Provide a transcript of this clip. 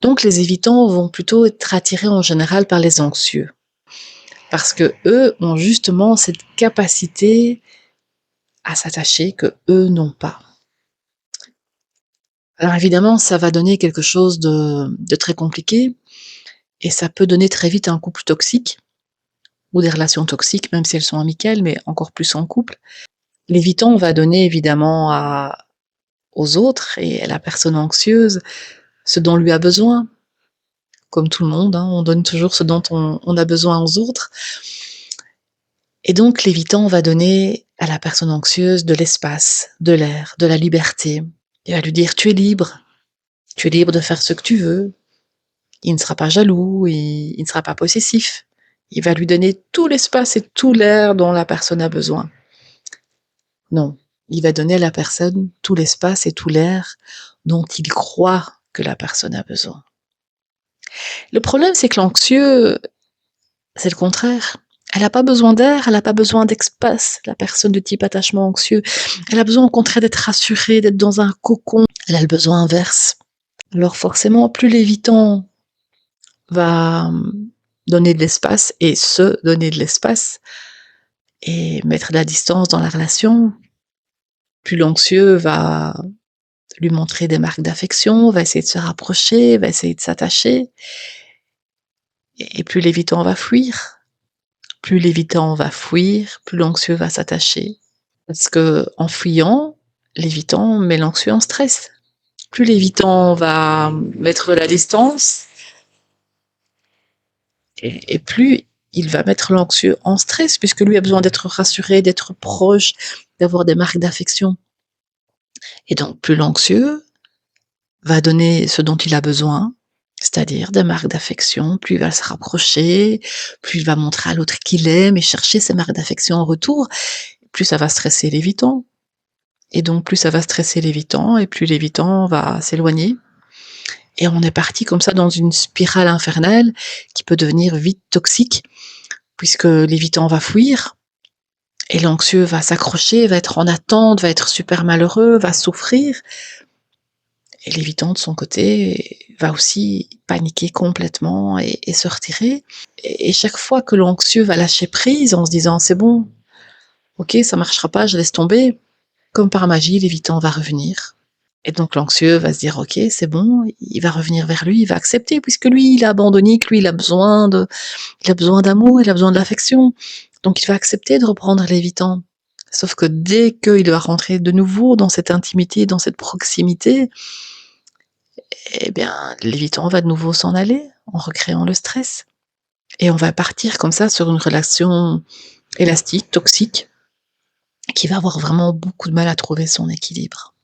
Donc les évitants vont plutôt être attirés en général par les anxieux. Parce qu'eux ont justement cette capacité à s'attacher qu'eux n'ont pas. Alors évidemment, ça va donner quelque chose de très compliqué et ça peut donner très vite un couple toxique ou des relations toxiques, même si elles sont amicales, mais encore plus en couple. L'évitant va donner évidemment aux autres et à la personne anxieuse ce dont lui a besoin. Comme tout le monde, hein, on donne toujours ce dont on a besoin aux autres. Et donc l'évitant va donner à la personne anxieuse de l'espace, de l'air, de la liberté. Il va lui dire: «Tu es libre, tu es libre de faire ce que tu veux». Il ne sera pas jaloux, il ne sera pas possessif. Il va lui donner tout l'espace et tout l'air dont la personne a besoin. Non, il va donner à la personne tout l'espace et tout l'air dont il croit que la personne a besoin. Le problème, c'est que l'anxieux, c'est le contraire. Elle a pas besoin d'air, elle a pas besoin d'espace, la personne de type attachement anxieux. Elle a besoin au contraire d'être rassurée, d'être dans un cocon. Elle a le besoin inverse. Alors forcément, plus l'évitant va donner de l'espace et se donner de l'espace et mettre de la distance dans la relation, plus l'anxieux va lui montrer des marques d'affection, va essayer de se rapprocher, va essayer de s'attacher et plus l'évitant va fuir. Plus l'évitant va fuir, plus l'anxieux va s'attacher. Parce qu'en fuyant, l'évitant met l'anxieux en stress. Plus l'évitant va mettre la distance et plus il va mettre l'anxieux en stress puisque lui a besoin d'être rassuré, d'être proche, d'avoir des marques d'affection. Et donc plus l'anxieux va donner ce dont il a besoin, c'est-à-dire des marques d'affection, plus il va se rapprocher, plus il va montrer à l'autre qu'il aime et chercher ces marques d'affection en retour, plus ça va stresser l'évitant. Et donc plus ça va stresser l'évitant et plus l'évitant va s'éloigner. Et on est parti comme ça dans une spirale infernale qui peut devenir vite toxique, puisque l'évitant va fuir et l'anxieux va s'accrocher, va être en attente, va être super malheureux, va souffrir. Et l'évitant de son côté va aussi paniquer complètement et se retirer. Et chaque fois que l'anxieux va lâcher prise en se disant: «C'est bon, OK, ça marchera pas, je laisse tomber», comme par magie, l'évitant va revenir. Et donc l'anxieux va se dire: «OK, c'est bon», il va revenir vers lui, il va accepter puisque lui, il a abandonné, que lui, il a besoin d'amour, il a besoin de l'affection. Donc il va accepter de reprendre l'évitant. Sauf que dès qu'il va rentrer de nouveau dans cette intimité, dans cette proximité, eh bien, l'évitant va de nouveau s'en aller en recréant le stress. Et on va partir comme ça sur une relation élastique, toxique, qui va avoir vraiment beaucoup de mal à trouver son équilibre.